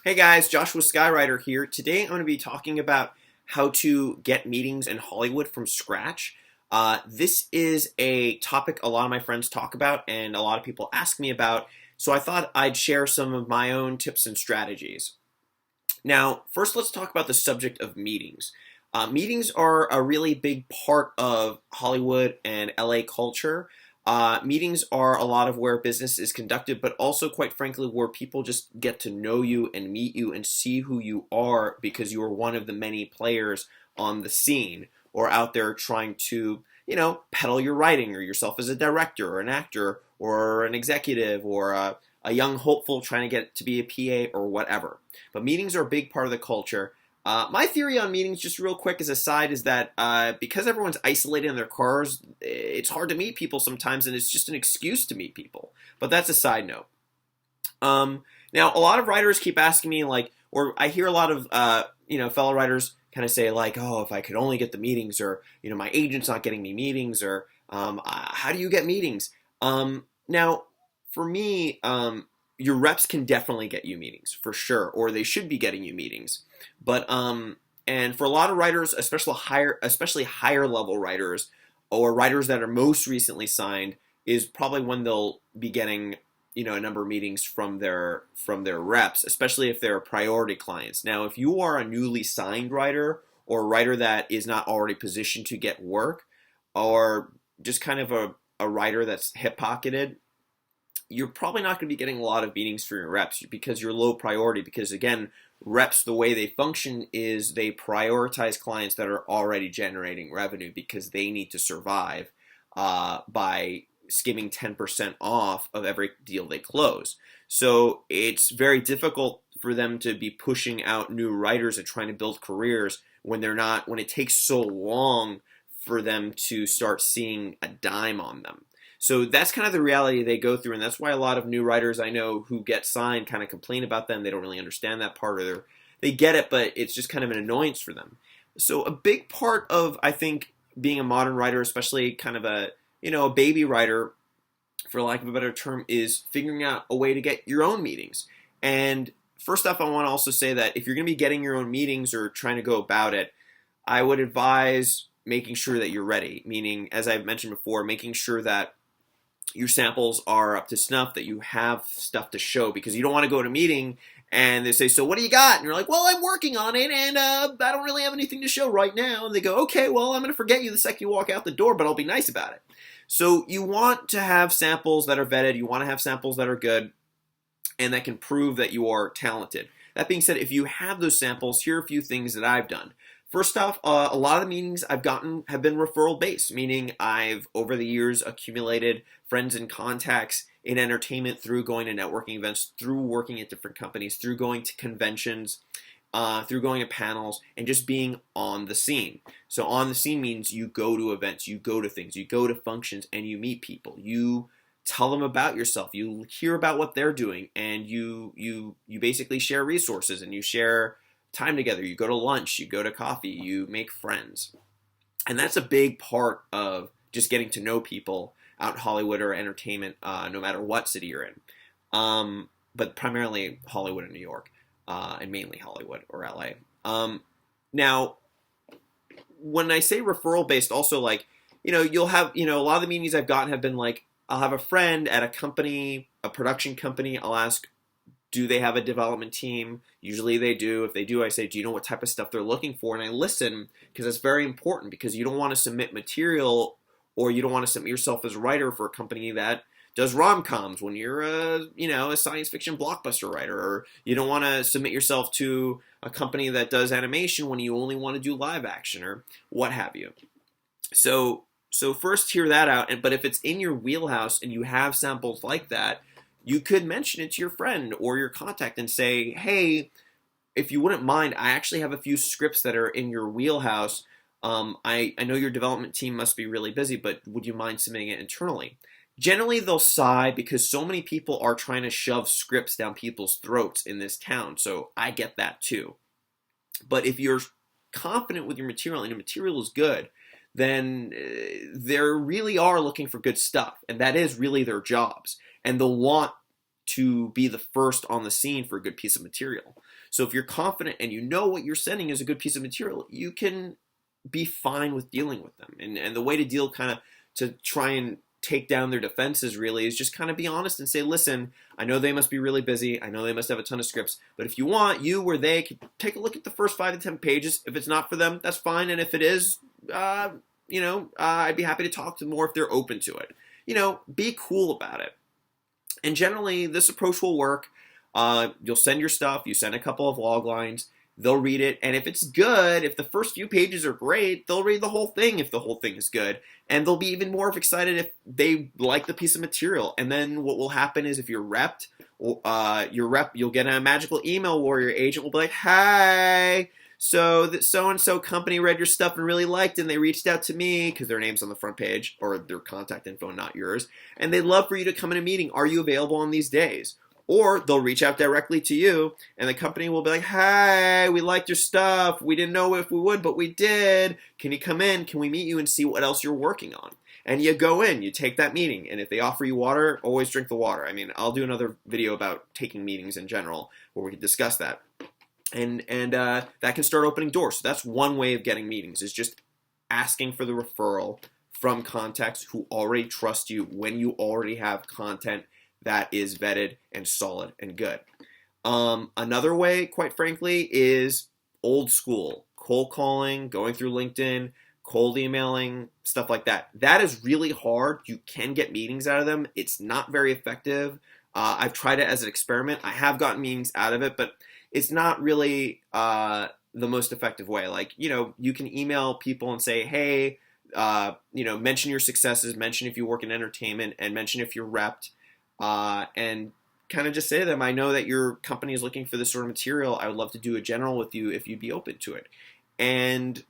Hey guys, Joshua Skywriter here. Today I'm going to be talking about how to get meetings in Hollywood from scratch. This is a topic a lot of my friends talk about and a lot of people ask me about, so I thought I'd share some of my own tips and strategies. Now, first let's talk about the subject of meetings. Meetings are a really big part of Hollywood and LA culture. Meetings are a lot of where business is conducted, but also, quite frankly, where people just get to know you and meet you and see who you are because you are one of the many players on the scene or out there trying to, peddle your writing or yourself as a director or an actor or an executive or a young hopeful trying to get to be a PA or whatever. But meetings are a big part of the culture. My theory on meetings, just real quick as a side, is that because everyone's isolated in their cars, it's hard to meet people sometimes, and it's just an excuse to meet people. But that's a side note. Now, a lot of writers keep asking me, or I hear a lot of, fellow writers kind of say, oh, if I could only get the meetings, or, my agent's not getting me meetings, or how do you get meetings? Now, for me, your reps can definitely get you meetings, for sure, or they should be getting you meetings. But and for a lot of writers, especially higher level writers or writers that are most recently signed, is probably when they'll be getting a number of meetings from their reps, especially if they're priority clients. Now, if you are a newly signed writer or a writer that is not already positioned to get work, or just kind of a writer that's hip pocketed, you're probably not going to be getting a lot of meetings for your reps because you're low priority. Because again, reps, the way they function is they prioritize clients that are already generating revenue because they need to survive by skimming 10% off of every deal they close. So it's very difficult for them to be pushing out new writers and trying to build careers when it takes so long for them to start seeing a dime on them. So that's kind of the reality they go through, and that's why a lot of new writers I know who get signed kind of complain about them. They don't really understand that part, or they get it, but it's just kind of an annoyance for them. So a big part of, I think, being a modern writer, especially kind of a baby writer, for lack of a better term, is figuring out a way to get your own meetings. And first off, I want to also say that if you're going to be getting your own meetings or trying to go about it, I would advise making sure that you're ready. Meaning, as I've mentioned before, making sure that your samples are up to snuff, that you have stuff to show, because you don't want to go to a meeting and they say, so what do you got? And you're like, well, I'm working on it, and I don't really have anything to show right now. And they go, okay, well, I'm going to forget you the second you walk out the door, but I'll be nice about it. So you want to have samples that are vetted. You want to have samples that are good and that can prove that you are talented. That being said, if you have those samples, here are a few things that I've done. First off, a lot of the meetings I've gotten have been referral based, meaning I've, over the years, accumulated friends and contacts in entertainment through going to networking events, through working at different companies, through going to conventions, through going to panels, and just being on the scene. So on the scene means you go to events, you go to things, you go to functions, and you meet people. You tell them about yourself. You hear about what they're doing, and you basically share resources, and you share time together. You go to lunch, you go to coffee, you make friends. And that's a big part of just getting to know people out in Hollywood or entertainment, no matter what city you're in. But primarily Hollywood and New York, and mainly Hollywood or LA. Now, when I say referral based, also you'll have, a lot of the meetings I've gotten have been I'll have a friend at a company, a production company. I'll ask, do they have a development team? Usually they do. If they do, I say, do you know what type of stuff they're looking for? And I listen, because it's very important, because you don't want to submit material, or you don't want to submit yourself as a writer for a company that does rom-coms when you're a science fiction blockbuster writer, or you don't want to submit yourself to a company that does animation when you only want to do live action, or what have you. So first hear that out, but if it's in your wheelhouse and you have samples like that, you could mention it to your friend or your contact and say, hey, if you wouldn't mind, I actually have a few scripts that are in your wheelhouse. I know your development team must be really busy, but would you mind submitting it internally? Generally, they'll sigh because so many people are trying to shove scripts down people's throats in this town, so I get that too. But if you're confident with your material and your material is good, then they really are looking for good stuff, and that is really their jobs. And they'll want to be the first on the scene for a good piece of material. So if you're confident and you know what you're sending is a good piece of material, you can be fine with dealing with them. And the way to deal kind of to try and take down their defenses really is just kind of be honest and say, listen, I know they must be really busy. I know they must have a ton of scripts, but if you want, you or they could take a look at the first 5 to 10 pages. If it's not for them, that's fine. And if it is, I'd be happy to talk to them more if they're open to it. Be cool about it. And generally, this approach will work. You'll send your stuff. You send a couple of log lines. They'll read it, and if it's good, if the first few pages are great, they'll read the whole thing if the whole thing is good, and they'll be even more excited if they like the piece of material. And then what will happen is if you're repped, you'll get a magical email where your agent will be like, hey, so that so-and-so company read your stuff and really liked it, and they reached out to me, because their name's on the front page, or their contact info, not yours, and they'd love for you to come in a meeting. Are you available on these days? Or they'll reach out directly to you, and the company will be like, hey, we liked your stuff. We didn't know if we would, but we did. Can you come in? Can we meet you and see what else you're working on? And you go in, you take that meeting, and if they offer you water, always drink the water. I mean, I'll do another video about taking meetings in general where we can discuss that. And that can start opening doors. So that's one way of getting meetings, is just asking for the referral from contacts who already trust you when you already have content that is vetted and solid and good. Another way, quite frankly, is old school. Cold calling, going through LinkedIn, cold emailing, stuff like that. That is really hard. You can get meetings out of them. It's not very effective. I've tried it as an experiment. I have gotten meetings out of it, but it's not really the most effective way. Like, you can email people and say, hey, mention your successes, mention if you work in entertainment, and mention if you're repped. And kind of just say to them, I know that your company is looking for this sort of material. I would love to do a general with you if you'd be open to it. And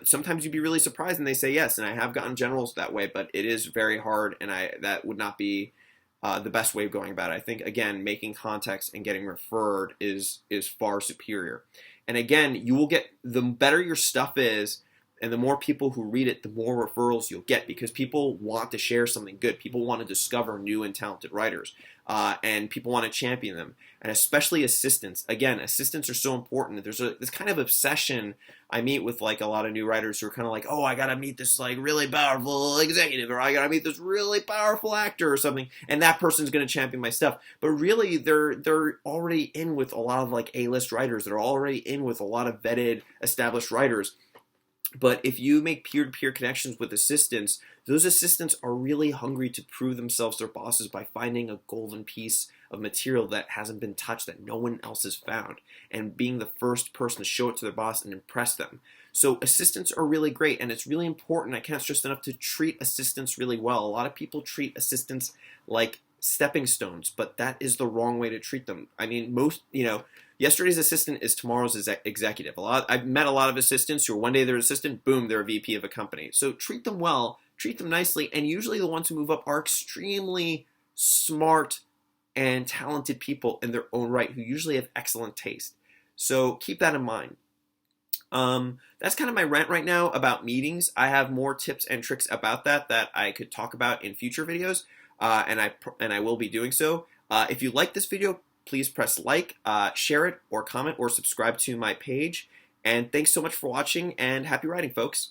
sometimes you'd be really surprised and they say yes. And I have gotten generals that way, but it is very hard, and that would not be the best way of going about it. I think, again, making contacts and getting referred is far superior. And again, you will get, the better your stuff is, and the more people who read it, the more referrals you'll get, because people want to share something good. People want to discover new and talented writers, and people want to champion them. And especially assistants. Again, assistants are so important. There's this kind of obsession. I meet with like a lot of new writers who are kind of like, oh, I got to meet this like really powerful executive, or I got to meet this really powerful actor or something, and that person's going to champion my stuff. But really, they're already in with a lot of like A-list writers. They're already in with a lot of vetted, established writers. But if you make peer-to-peer connections with assistants, those assistants are really hungry to prove themselves to their bosses by finding a golden piece of material that hasn't been touched, that no one else has found, and being the first person to show it to their boss and impress them. So assistants are really great, and it's really important. I can't stress enough to treat assistants really well. A lot of people treat assistants like stepping stones, but that is the wrong way to treat them. I mean, yesterday's assistant is tomorrow's executive. I've met a lot of assistants who are one day they're assistant, boom, they're a VP of a company. So treat them well, treat them nicely, and usually the ones who move up are extremely smart and talented people in their own right who usually have excellent taste. So keep that in mind. That's kind of my rant right now about meetings. I have more tips and tricks about that I could talk about in future videos, and I will be doing so. If you like this video, please press like, share it, or comment, or subscribe to my page. And thanks so much for watching, and happy writing, folks.